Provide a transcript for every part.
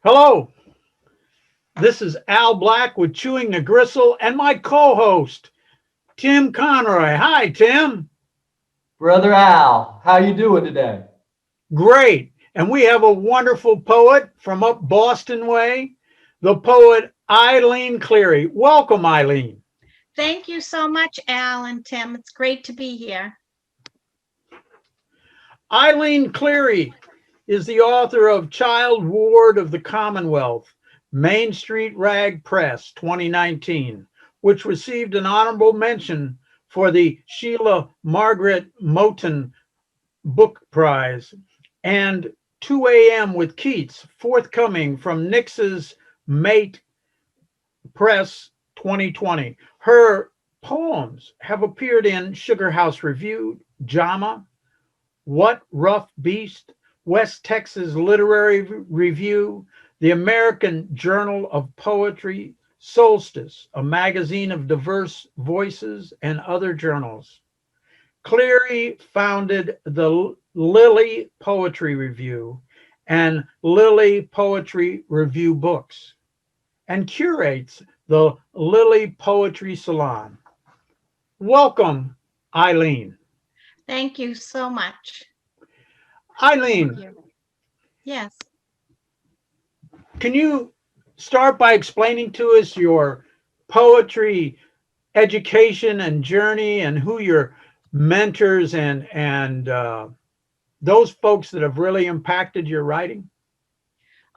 Hello, this is Al Black with Chewing the Gristle and my co-host, Tim Conroy. Hi, Tim. Brother Al, how you doing today? Great. And we have a wonderful poet from up Boston way, the poet Eileen Cleary. Welcome, Eileen. Thank you so much, Al and Tim. It's great to be here. Eileen Cleary is the author of Child Ward of the Commonwealth, Main Street Rag Press, 2019, which received an honorable mention for the Sheila Margaret Moten Book Prize, and 2 a.m. with Keats, forthcoming from Nix's Mate Press 2020. Her poems have appeared in Sugar House Review, JAMA, What Rough Beast, West Texas Literary Review, the American Journal of Poetry, Solstice, a magazine of diverse voices, and other journals. Cleary founded the Lily Poetry Review and Lily Poetry Review Books, and curates the Lily Poetry Salon. Welcome, Eileen. Thank you so much. Eileen, Yes. can you start by explaining to us your poetry education and journey and who your mentors and those folks that have really impacted your writing?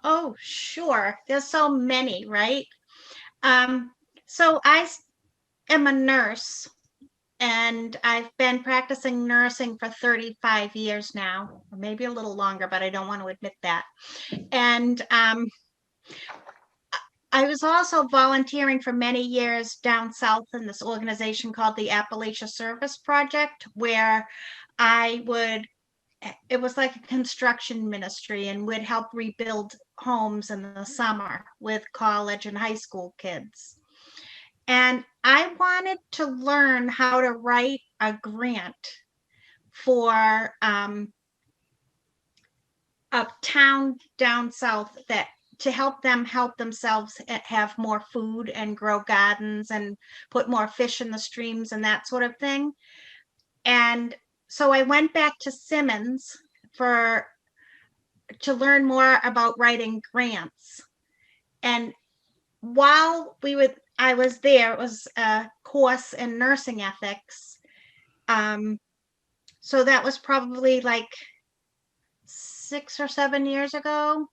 Oh, sure. There's so many, right? So I am a nurse, and I've been practicing nursing for 35 years now, or maybe a little longer, but I don't want to admit that. And I was also volunteering for many years down south in this organization called the Appalachia Service Project, where it was like a construction ministry, and would help rebuild homes in the summer with college and high school kids. And I wanted to learn how to write a grant for a town down south to help them help themselves have more food and grow gardens and put more fish in the streams and that sort of thing. And so I went back to Simmons to learn more about writing grants. And while I was there, it was a course in nursing ethics. So that was probably like 6 or 7 years ago.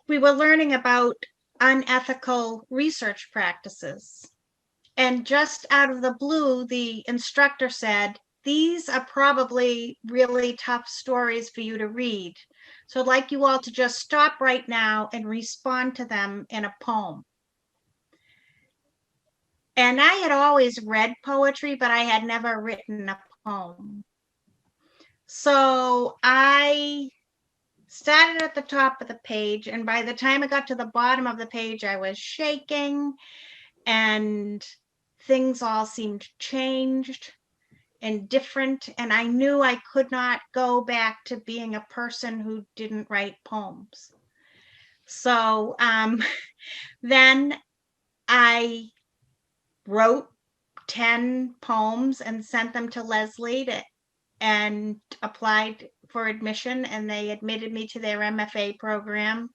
We were learning about unethical research practices. And just out of the blue, the instructor said, "These are probably really tough stories for you to read. So I'd like you all to just stop right now and respond to them in a poem." And I had always read poetry, but I had never written a poem. So I started at the top of the page, and by the time I got to the bottom of the page, I was shaking, and things all seemed changed and different, and I knew I could not go back to being a person who didn't write poems. So then I wrote 10 poems and sent them to Lesley and applied for admission, and they admitted me to their MFA program.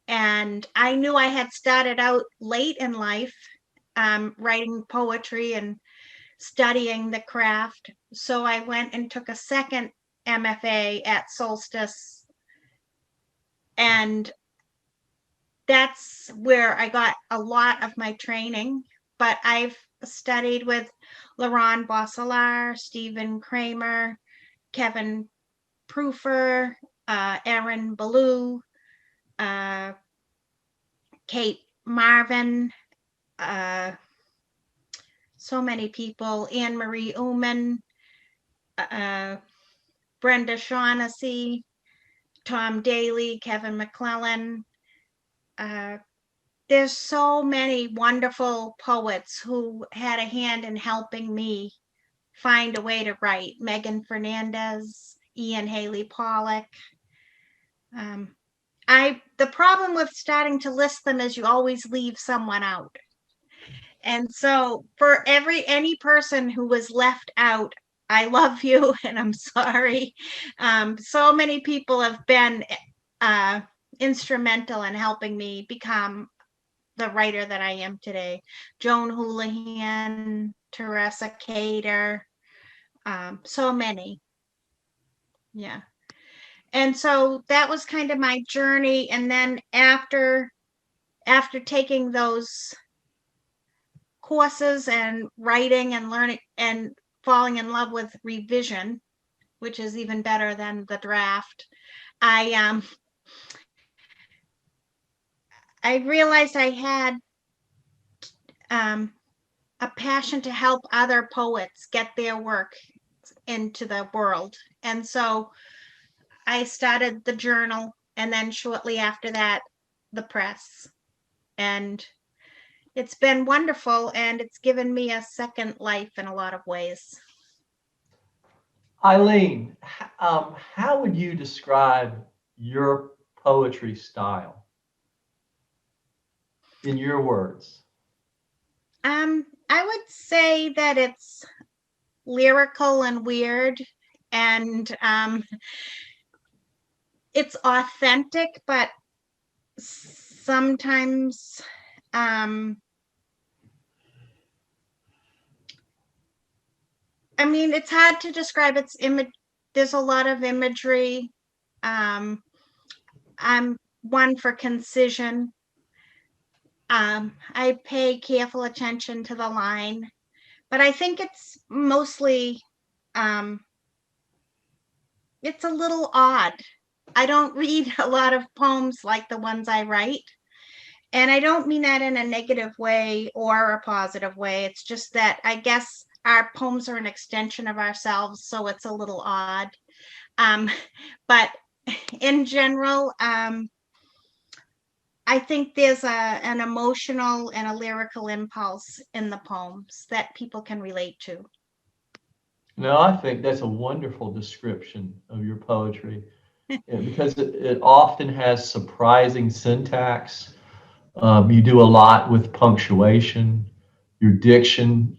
And I knew I had started out late in life writing poetry and studying the craft. So I went and took a second MFA at Solstice, and that's where I got a lot of my training. But I've studied with Laurent Bosselar, Stephen Kramer, Kevin Proofer, Erin Ballou, Kate Marvin, so many people, Anne Marie Uman, Brenda Shaughnessy, Tom Daly, Kevin McClellan. There's so many wonderful poets who had a hand in helping me find a way to write. Megan Fernandez, Ian Haley Pollock. the problem with starting to list them is you always leave someone out. And so for any person who was left out, I love you and I'm sorry. So many people have been instrumental in helping me become the writer that I am today. Joan Houlihan, Teresa Cater, so many. Yeah. And so that was kind of my journey. And then after taking those courses and writing and learning and falling in love with revision, which is even better than the draft, I realized I had a passion to help other poets get their work into the world. And so I started the journal, and then shortly after that, the press. And it's been wonderful, and it's given me a second life in a lot of ways. Eileen, how would you describe your poetry style in your words? I would say that it's lyrical and weird, and it's authentic, but sometimes I mean, it's hard to describe. Its image. There's a lot of imagery. I'm one for concision. I pay careful attention to the line, but I think it's mostly, it's a little odd. I don't read a lot of poems like the ones I write. And I don't mean that in a negative way or a positive way. It's just that I guess our poems are an extension of ourselves, so it's a little odd. But in general, I think there's an emotional and a lyrical impulse in the poems that people can relate to. No, I think that's a wonderful description of your poetry because it often has surprising syntax. You do a lot with punctuation, your diction,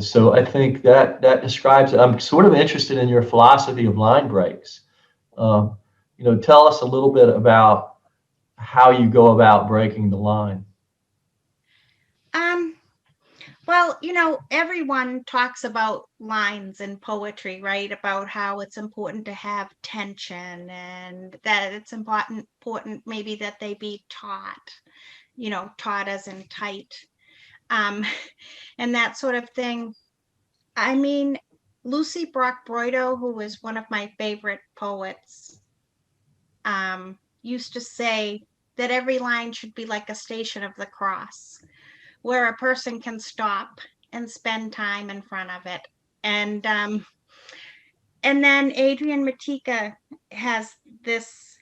so I think that describes it. I'm sort of interested in your philosophy of line breaks. Tell us a little bit about how you go about breaking the line. Well, everyone talks about lines in poetry, right? About how it's important to have tension and that it's important maybe that they be taught, taught as in tight, and that sort of thing. I mean, Lucie Brock-Broido, who is one of my favorite poets, used to say that every line should be like a station of the cross, where a person can stop and spend time in front of it. And then Adrian Matika has this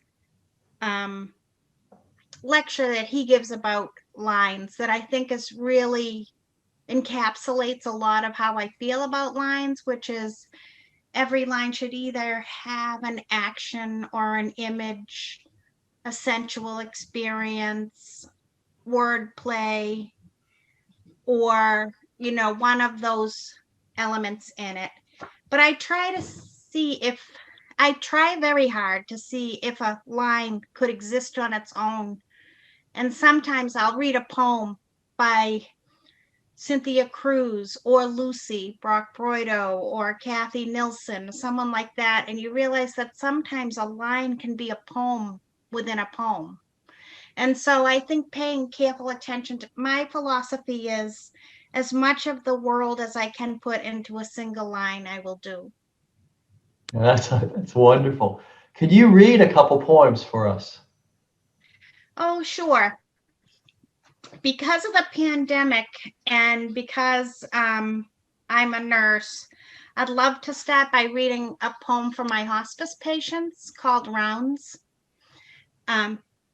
lecture that he gives about lines that I think is really encapsulates a lot of how I feel about lines, which is every line should either have an action or an image, a sensual experience, wordplay, or one of those elements in it. But I try very hard to see if a line could exist on its own. And sometimes I'll read a poem by Cynthia Cruz or Lucie Brock-Broido or Kathy Nilsson, someone like that, and you realize that sometimes a line can be a poem within a poem. And so I think paying careful attention to my philosophy is as much of the world as I can put into a single line, I will do. That's wonderful. Could you read a couple poems for us? Oh, sure. Because of the pandemic and because I'm a nurse, I'd love to start by reading a poem for my hospice patients called Rounds.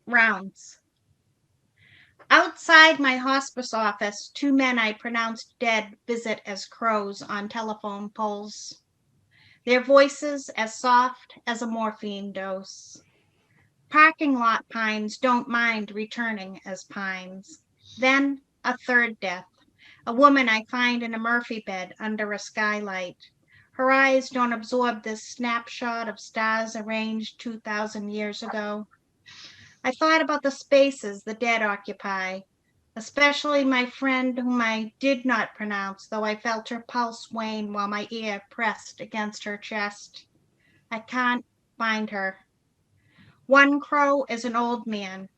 Rounds. Outside my hospice office, 2 men I pronounced dead visit as crows on telephone poles. Their voices as soft as a morphine dose. Parking lot pines don't mind returning as pines. Then a third death. A woman I find in a Murphy bed under a skylight. Her eyes don't absorb this snapshot of stars arranged 2,000 years ago. I thought about the spaces the dead occupy, especially my friend whom I did not pronounce, though I felt her pulse wane while my ear pressed against her chest. I can't find her. One crow is an old man.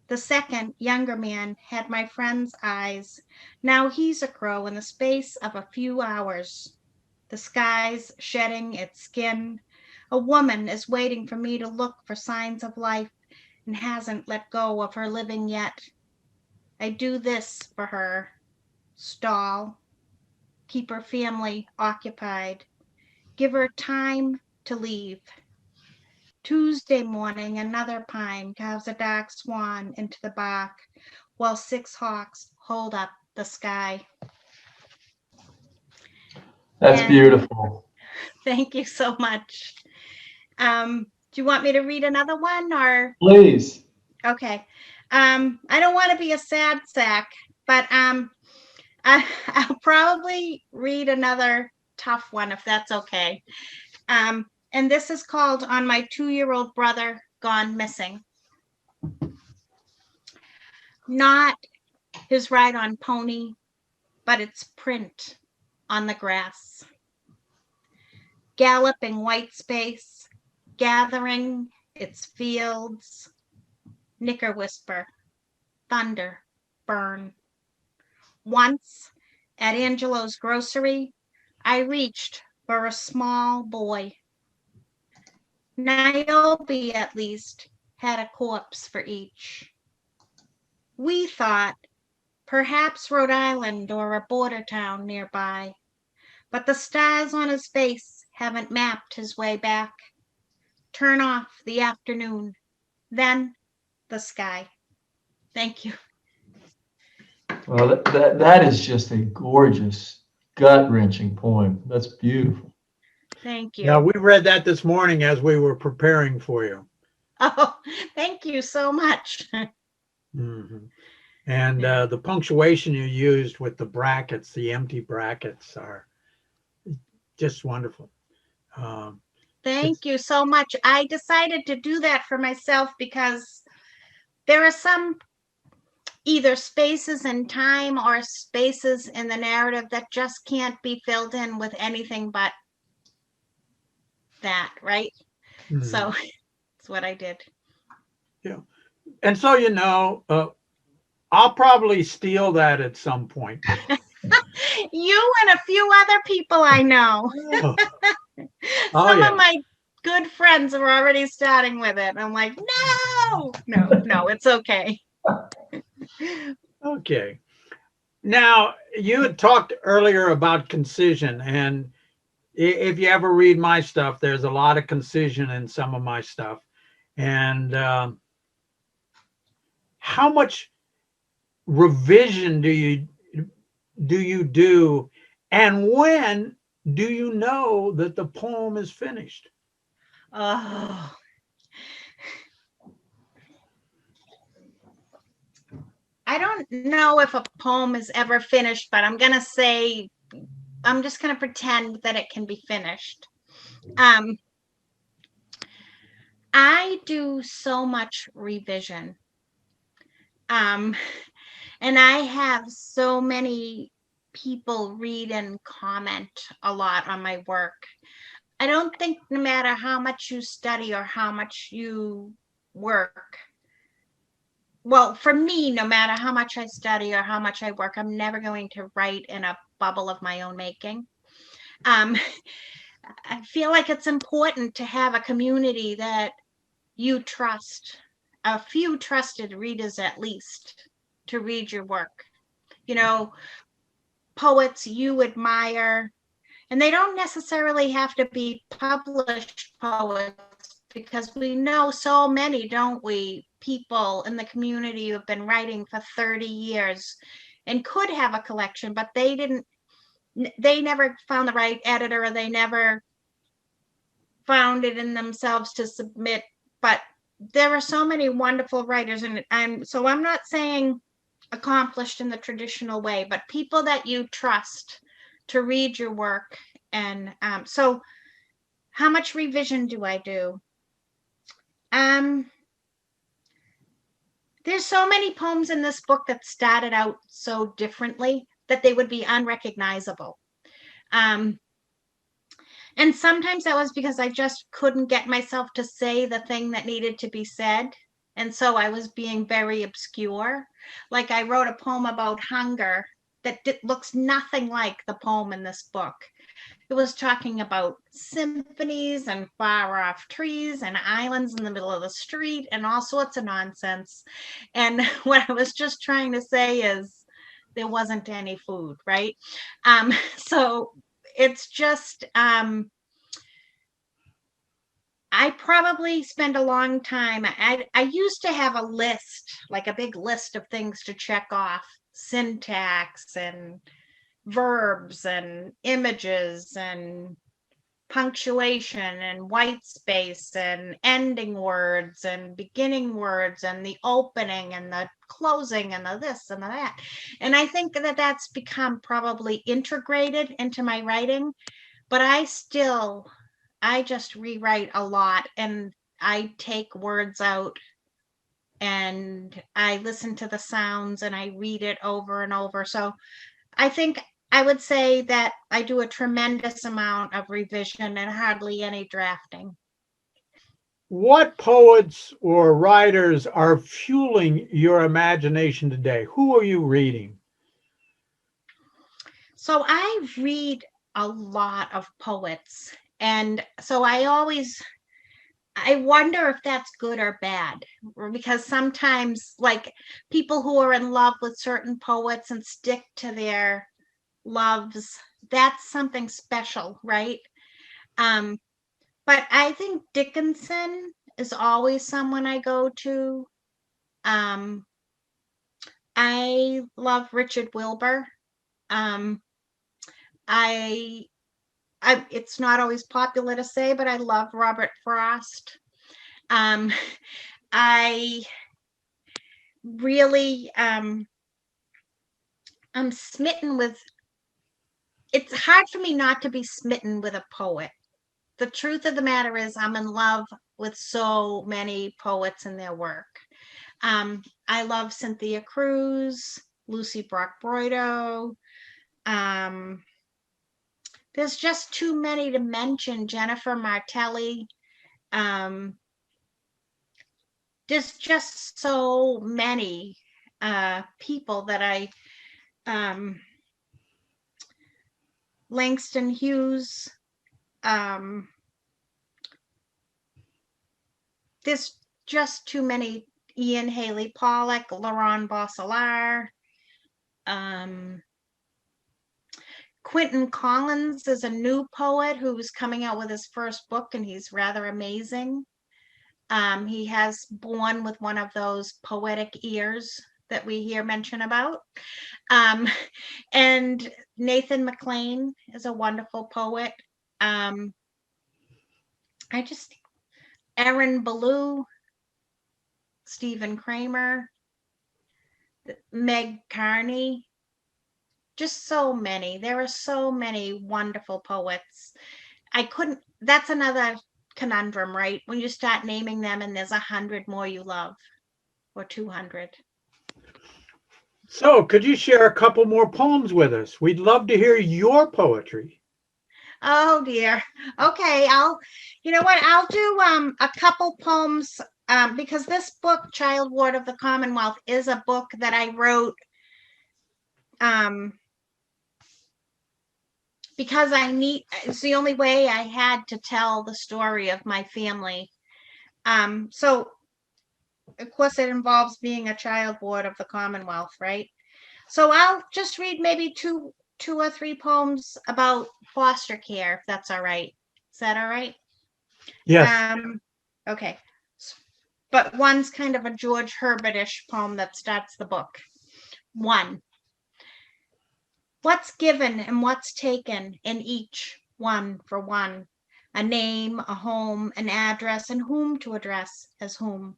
The second, younger man, had my friend's eyes. Now he's a crow in the space of a few hours. The sky's shedding its skin. A woman is waiting for me to look for signs of life and hasn't let go of her living yet. I do this for her. Stall. Keep her family occupied. Give her time to leave. Tuesday morning, another pine carves a dark swan into the bark, while 6 hawks hold up the sky. That's And beautiful. thank you so much. Do you want me to read another one, or? Please. Okay. I don't want to be a sad sack, but I'll probably read another tough one if that's okay. And this is called On My 2-Year-Old Brother Gone Missing. Not his ride on pony, but its print on the grass. Galloping white space, gathering its fields, nicker whisper, thunder, burn. Once at Angelo's grocery, I reached for a small boy. Niobe, at least, had a corpse for each. We thought perhaps Rhode Island or a border town nearby, but the stars on his face haven't mapped his way back. Turn off the afternoon, then the sky. Thank you. Well, that is just a gorgeous, gut-wrenching poem. That's beautiful. Thank you. Yeah, we read that this morning as we were preparing for you. Oh, thank you so much. Mm-hmm. And the punctuation you used with the brackets, the empty brackets, are just wonderful. Thank you so much. I decided to do that for myself because there are some either spaces in time or spaces in the narrative that just can't be filled in with anything but that, right? Mm-hmm. So that's what I did. Yeah. And so, you know, I'll probably steal that at some point. You and a few other people I know. Some of my good friends are already starting with it. I'm like, no, it's okay. Okay. Now, you had talked earlier about concision, and if you ever read my stuff, there's a lot of concision in some of my stuff. And how much revision do you do, and when do you know that the poem is finished? Oh. I don't know if a poem is ever finished, but I'm just going to pretend that it can be finished. I do so much revision. And I have so many people read and comment a lot on my work. I don't think no matter how much you study or how much you work, well, for me, no matter how much I study or how much I work, I'm never going to write in a bubble of my own making. I feel like it's important to have a community that you trust, a few trusted readers at least, to read your work. You know, poets you admire, and they don't necessarily have to be published poets, because we know so many, don't we, people in the community who have been writing for 30 years and could have a collection, but they never found the right editor, or they never found it in themselves to submit, but there are so many wonderful writers, and I'm not saying accomplished in the traditional way, but people that you trust to read your work. And so how much revision do I do? There's so many poems in this book that started out so differently that they would be unrecognizable. And sometimes that was because I just couldn't get myself to say the thing that needed to be said. And so I was being very obscure. Like I wrote a poem about hunger that looks nothing like the poem in this book. It was talking about symphonies and far off trees and islands in the middle of the street and all sorts of nonsense. And what I was just trying to say is there wasn't any food, right? So it's just, I probably spend a long time. I used to have a list, like a big list of things to check off, syntax and verbs and images and punctuation and white space and ending words and beginning words and the opening and the closing and the this and the that. And I think that that's become probably integrated into my writing, but I just rewrite a lot, and I take words out and I listen to the sounds and I read it over and over. So I think I would say that I do a tremendous amount of revision and hardly any drafting. What poets or writers are fueling your imagination today? Who are you reading? So I read a lot of poets. And so I wonder if that's good or bad, because sometimes, like, people who are in love with certain poets and stick to their loves, that's something special, right? But I think Dickenson is always someone I go to. I love Richard Wilbur. Um, I it's not always popular to say, but I love Robert Frost. I really I'm smitten with, it's hard for me not to be smitten with a poet. The truth of the matter is I'm in love with so many poets and their work. I love Cynthia Cruz, Lucie Brock-Broido. There's just too many to mention. Jennifer Martelli. There's just so many people that I, Langston Hughes. There's just too many. Ian Haley Pollock, Laurent Bosselar. Quentin Collins is a new poet who's coming out with his first book, and he's rather amazing. He has born with one of those poetic ears that we hear mention about. And Nathan McLean is a wonderful poet. Aaron Ballou, Stephen Kramer, Meg Carney, just so many. There are so many wonderful poets. That's another conundrum, right? When you start naming them and there's 100 more you love, or 200. So could you share a couple more poems with us? We'd love to hear your poetry. Oh dear. Okay, I'll do a couple poems, because this book, Child Ward of the Commonwealth, is a book that I wrote because it's the only way I had to tell the story of my family. So of course it involves being a child ward of the Commonwealth, right? So I'll just read maybe two or three poems about foster care, if that's all right. Is that all right? Yes. Okay. But one's kind of a George Herbert-ish poem that starts the book. 1. What's given and what's taken in each one for one? a name, a home, an address, and whom to address as whom.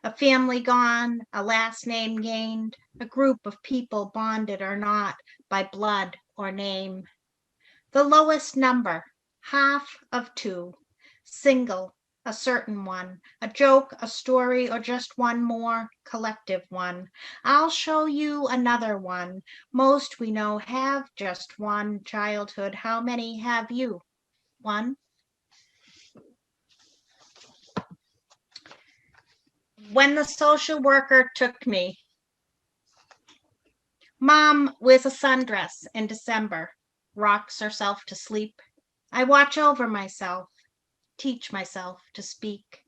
A family gone, a last name gained, a group of people bonded or not by blood or name. The lowest number, half of two, single, a certain one, a joke, a story, or just one more collective one. I'll show you another one. Most we know have just one childhood. How many have you? One? When the social worker took me. Mom wears a sundress in December, rocks herself to sleep. I watch over myself, teach myself to speak.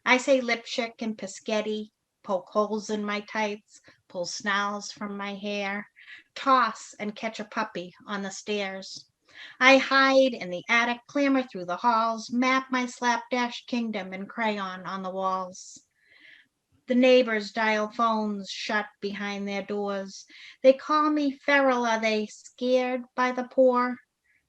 I say lipstick and Pischetti, poke holes in my tights, pull snarls from my hair, toss and catch a puppy on the stairs. I hide in the attic, clamber through the halls, map my slapdash kingdom in crayon on the walls. The neighbors dial phones shut behind their doors. They call me feral. Are they scared by the poor?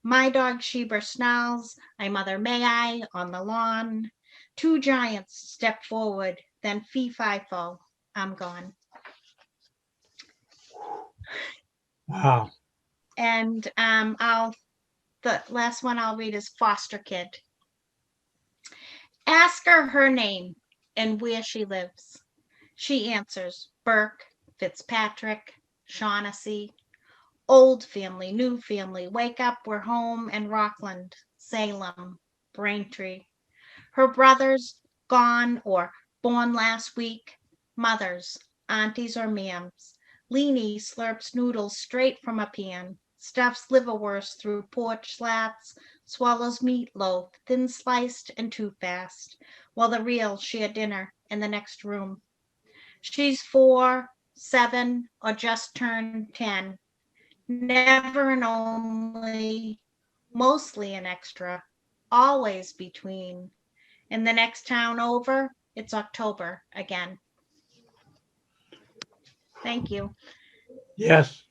My dog Sheba snarls, I mother may I on the lawn. Two giants step forward, then fee-fi-fo, I'm gone. Wow. And the last one I'll read is Foster Kid. Ask her name and where she lives. She answers, Burke, Fitzpatrick, Shaughnessy. Old family, new family, wake up, we're home, and Rockland, Salem, Braintree. Her brothers gone or born last week. Mothers, aunties or ma'ams. Leanie slurps noodles straight from a pan, stuffs liverwurst through porch slats, swallows meatloaf, thin sliced and too fast, while the real share dinner in the next room. She's 4, 7, or just turned 10. Never and only, mostly an extra, always between. In the next town over, it's October again. Thank you. Yes.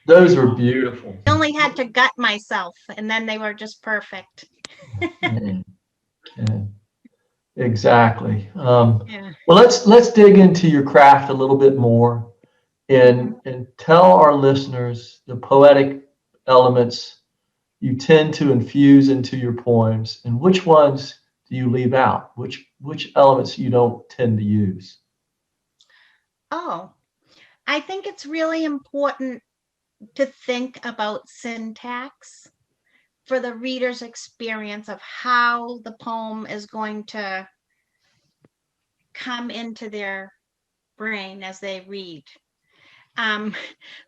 Those were beautiful. I only had to gut myself, and then they were just perfect. Yeah, exactly. Yeah. Well, let's dig into your craft a little bit more and tell our listeners the poetic elements you tend to infuse into your poems, and which ones do you leave out? Which elements you don't tend to use? Oh, I think it's really important to think about syntax for the reader's experience of how the poem is going to come into their brain as they read.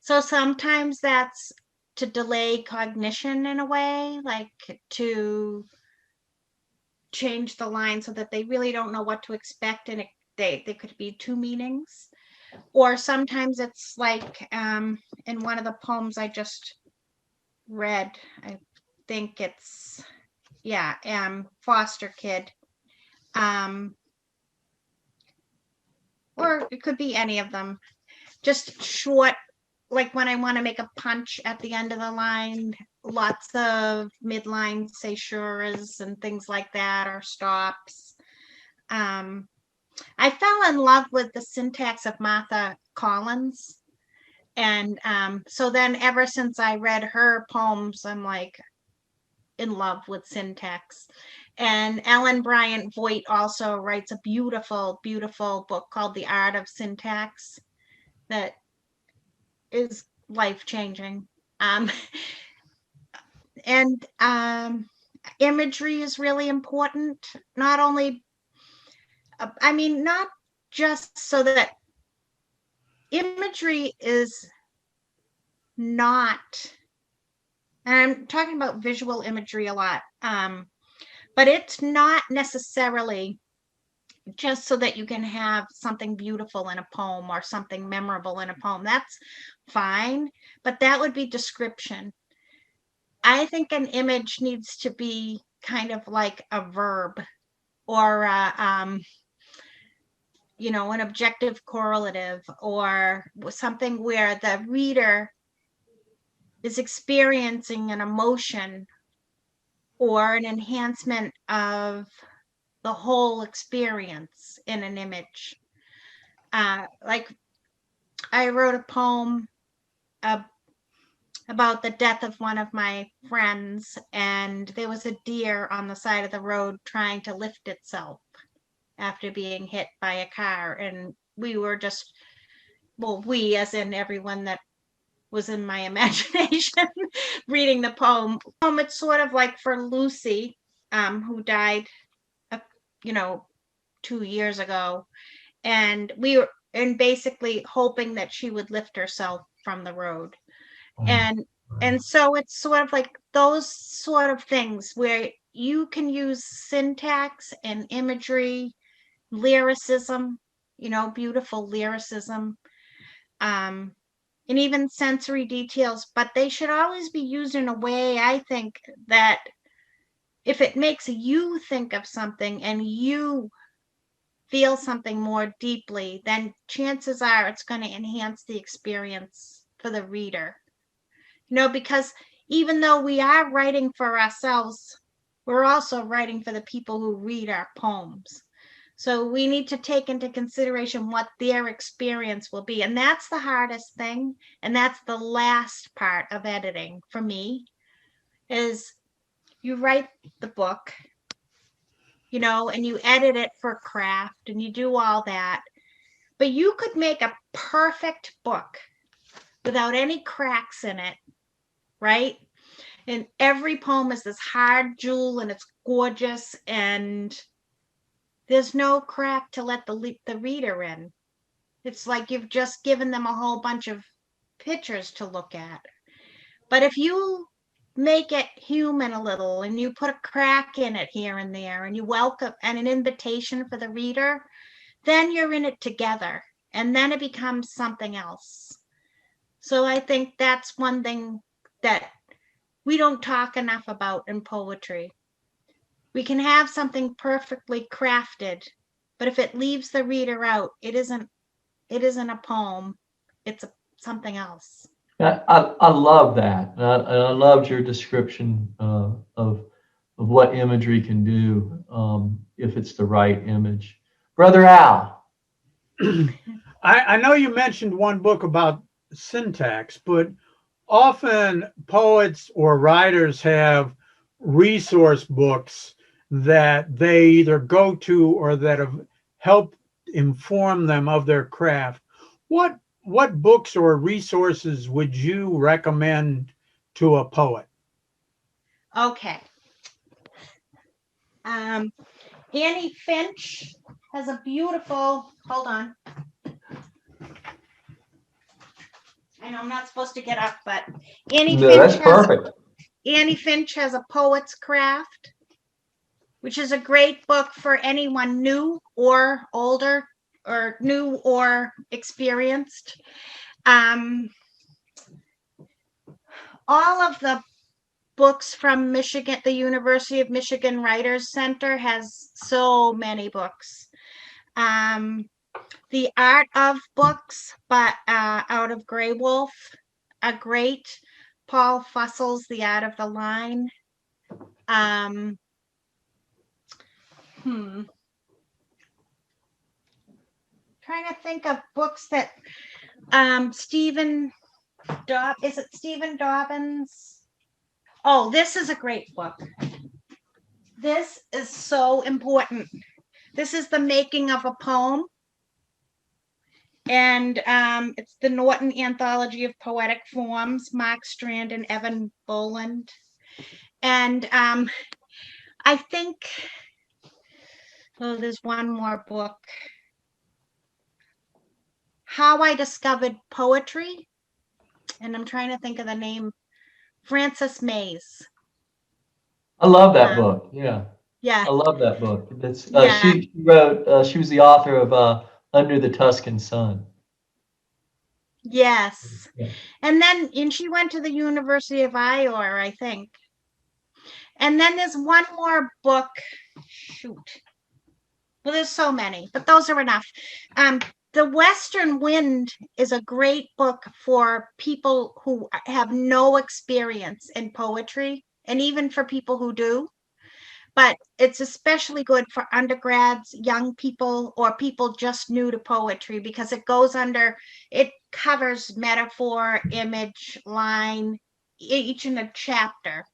So sometimes that's to delay cognition in a way, like to change the line so that they really don't know what to expect, and they could be two meanings. Or sometimes it's like in one of the poems I just read, I think it's Foster Kid, or it could be any of them, just short, like when I want to make a punch at the end of the line, lots of midline caesures and things like that, or stops. I fell in love with the syntax of Martha Collins. And so then ever since I read her poems, I'm like in love with syntax. And Ellen Bryant Voigt also writes a beautiful, beautiful book called The Art of Syntax that is life-changing. And imagery is really important, not only, not just so that imagery is not, and I'm talking about visual imagery a lot, but it's not necessarily just so that you can have something beautiful in a poem or something memorable in a poem. That's fine, but that would be description. I think an image needs to be kind of like a verb, or an objective correlative, or something where the reader is experiencing an emotion or an enhancement of the whole experience in an image. Like I wrote a poem about the death of one of my friends, and there was a deer on the side of the road trying to lift itself after being hit by a car. And we were just, well, we as in everyone that was in my imagination reading the poem. It's sort of like for Lucie, who died, 2 years ago, and we were basically hoping that she would lift herself from the road. And so it's sort of like those sort of things where you can use syntax and imagery, lyricism, beautiful lyricism, and even sensory details, but they should always be used in a way, I think, that if it makes you think of something and you feel something more deeply, then chances are it's going to enhance the experience for the reader. Because even though we are writing for ourselves, we're also writing for the people who read our poems. So we need to take into consideration what their experience will be. And that's the hardest thing. And that's the last part of editing for me, is you write the book, and you edit it for craft and you do all that. But you could make a perfect book without any cracks in it, right? And every poem is this hard jewel and it's gorgeous and there's no crack to let the reader in. It's like you've just given them a whole bunch of pictures to look at. But if you make it human a little and you put a crack in it here and there and you welcome and an invitation for the reader, then you're in it together and then it becomes something else. So I think that's one thing that we don't talk enough about in poetry. We can have something perfectly crafted, but if it leaves the reader out, it isn't a poem, it's something else. I love that. I loved your description of what imagery can do if it's the right image. Brother Al. I know you mentioned one book about syntax, but often poets or writers have resource books that they either go to or that have helped inform them of their craft. What books or resources would you recommend to a poet? Okay. Annie Finch has a beautiful, hold on. I know I'm not supposed to get up, but Annie Finch has A Poet's Craft, which is a great book for anyone new or older or new or experienced. All of the books from Michigan, the University of Michigan Writers Center has so many books. The Art of Books, but out of Grey Wolf, a great. Paul Fussel's The Art of the Line. Trying to think of books that Stephen Dobbins? Oh, this is a great book. This is so important. This is The Making of a Poem. And it's the Norton Anthology of Poetic Forms, Mark Strand and Evan Boland. And I think, there's one more book. How I Discovered Poetry. And I'm trying to think of the name. Frances Mays. I love that book. Yeah. Yeah. I love that book. That's she wrote. She was the author of Under the Tuscan Sun. Yes. Yeah. And she went to the University of Iowa, I think. And then there's one more book. Shoot. Well, there's so many, but those are enough. The Western Wind is a great book for people who have no experience in poetry, and even for people who do. but it's especially good for undergrads, young people, or people just new to poetry, because it covers metaphor, image, line, each in a chapter.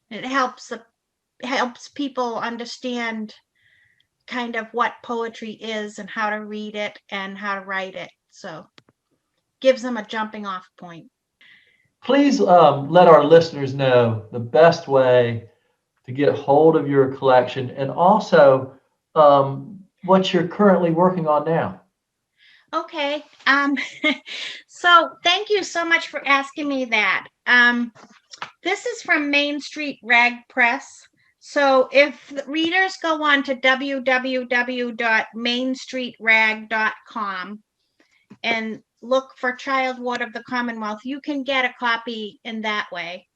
It helps people understand kind of what poetry is and how to read it and how to write it. So gives them a jumping off point. Please let our listeners know the best way to get hold of your collection, and also what you're currently working on now. Okay. So thank you so much for asking me that. This is from Main Street Rag Press. So if the readers go on to www.mainstreetrag.com and look for Child Ward of the Commonwealth, you can get a copy in that way.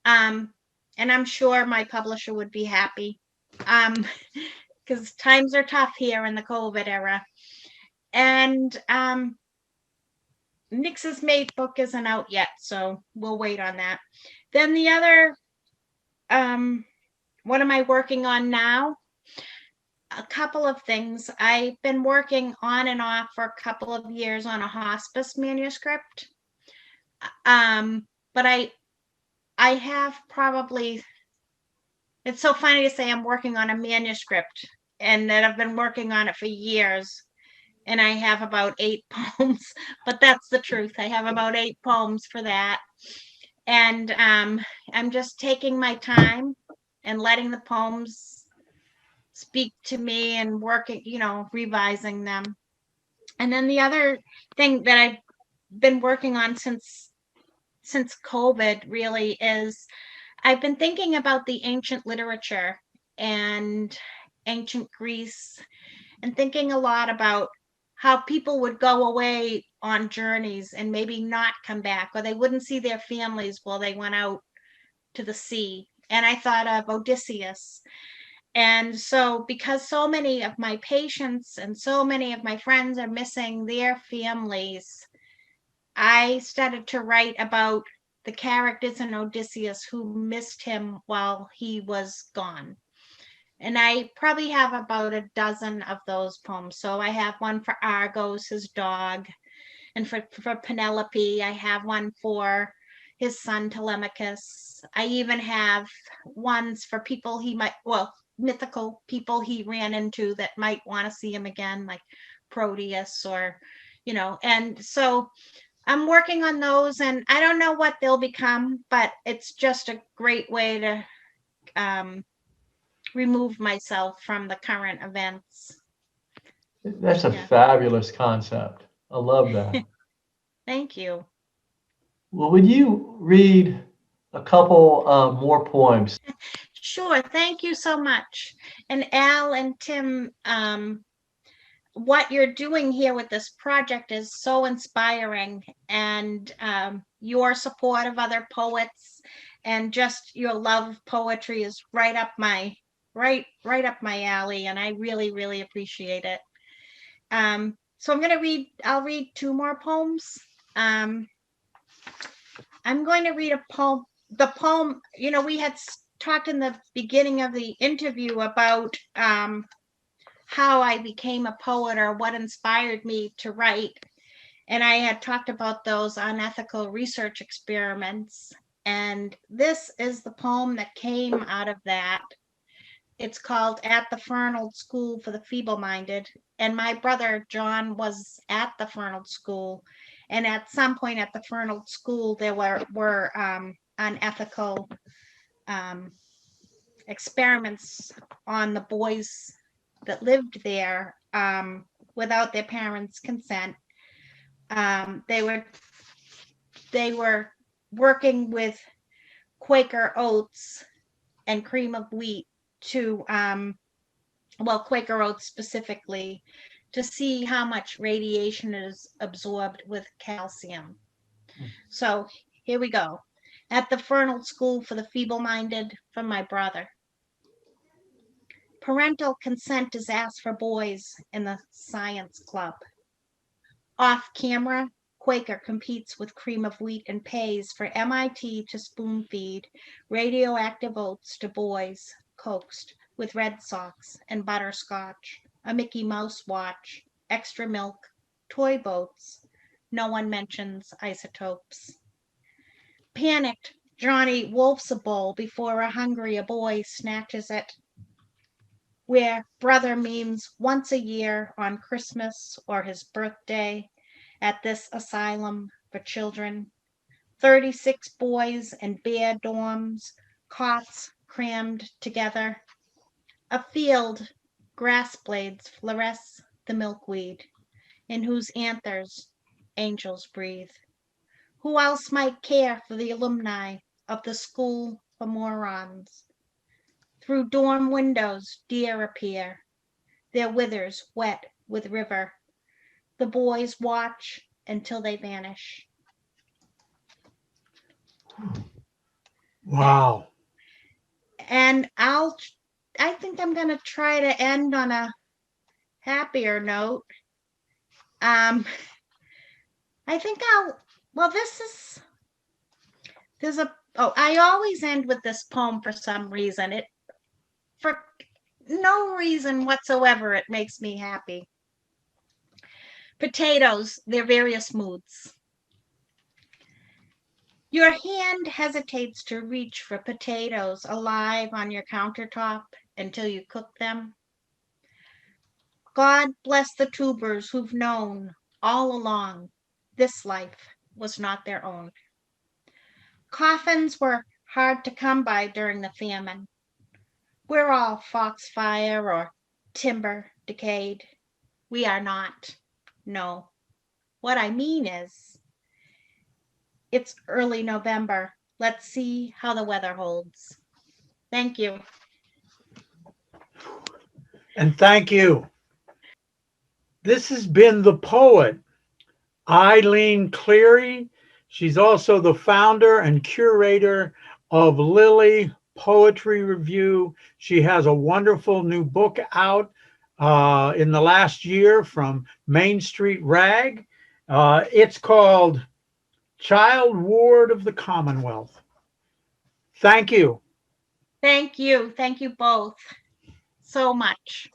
And I'm sure my publisher would be happy, because times are tough here in the COVID era. And Nix's Mate book isn't out yet, so we'll wait on that. Then the other, what am I working on now? A couple of things. I've been working on and off for a couple of years on a hospice manuscript. But I have probably, it's so funny to say I'm working on a manuscript and that I've been working on it for years. And I have about 8 poems, but that's the truth. I have about 8 poems for that. And I'm just taking my time and letting the poems speak to me and working, revising them. And then the other thing that I've been working on since COVID really is I've been thinking about the ancient literature and ancient Greece, and thinking a lot about how people would go away on journeys and maybe not come back, or they wouldn't see their families while they went out to the sea. And I thought of Odysseus. And so, because so many of my patients and so many of my friends are missing their families, I started to write about the characters in Odysseus who missed him while he was gone. And I probably have about a dozen of those poems. So I have one for Argos, his dog, and for Penelope, I have one for his son Telemachus. I even have ones for people mythical people he ran into that might want to see him again, like Proteus, or, and so I'm working on those, and I don't know what they'll become, but it's just a great way to remove myself from the current events. That's a fabulous concept. I love that. Thank you. Well, would you read a couple more poems? Sure. Thank you so much. And Al and Tim, what you're doing here with this project is so inspiring, and your support of other poets and just your love of poetry is right up my alley, and I really, really appreciate it. So I'll read 2 more poems. I'm going to read the poem, we had talked in the beginning of the interview about how I became a poet, or what inspired me to write. And I had talked about those unethical research experiments. And this is the poem that came out of that. It's called At the Fernald School for the Feeble-Minded. And my brother John was at the Fernald School. And at some point at the Fernald School, there were unethical experiments on the boys that lived there without their parents' consent. They were working with Quaker oats and cream of wheat to Quaker oats specifically, to see how much radiation is absorbed with calcium. So here we go. At the Fernald School for the Feeble-Minded, from my brother. Parental consent is asked for boys in the science club. Off camera, Quaker competes with cream of wheat and pays for MIT to spoon feed radioactive oats to boys coaxed with red socks and butterscotch, a Mickey Mouse watch, extra milk, toy boats. No one mentions isotopes. Panicked, Johnny wolfs a bowl before a boy snatches it, where brother means once a year on Christmas or his birthday at this asylum for children. 36 boys in bare dorms, cots crammed together. A field, grass blades fluoresce the milkweed, in whose anthers angels breathe. Who else might care for the alumni of the school for morons? Through dorm windows deer appear, their withers wet with river. The boys watch until they vanish. Wow. And I think I'm going to try to end on a happier note. I think I always end with this poem for some reason. For no reason whatsoever, it makes me happy. Potatoes, their various moods. Your hand hesitates to reach for potatoes alive on your countertop until you cook them. God bless the tubers who've known all along this life was not their own. Coffins were hard to come by during the famine. We're all foxfire or timber decayed. We are not. No. What I mean is, it's early November. Let's see how the weather holds. Thank you. And thank you. This has been the poet, Eileen Cleary. She's also the founder and curator of Lily Poetry Review. She has a wonderful new book out in the last year from Main Street Rag. It's called Child Ward of the Commonwealth. Thank you. Thank you. Thank you both so much.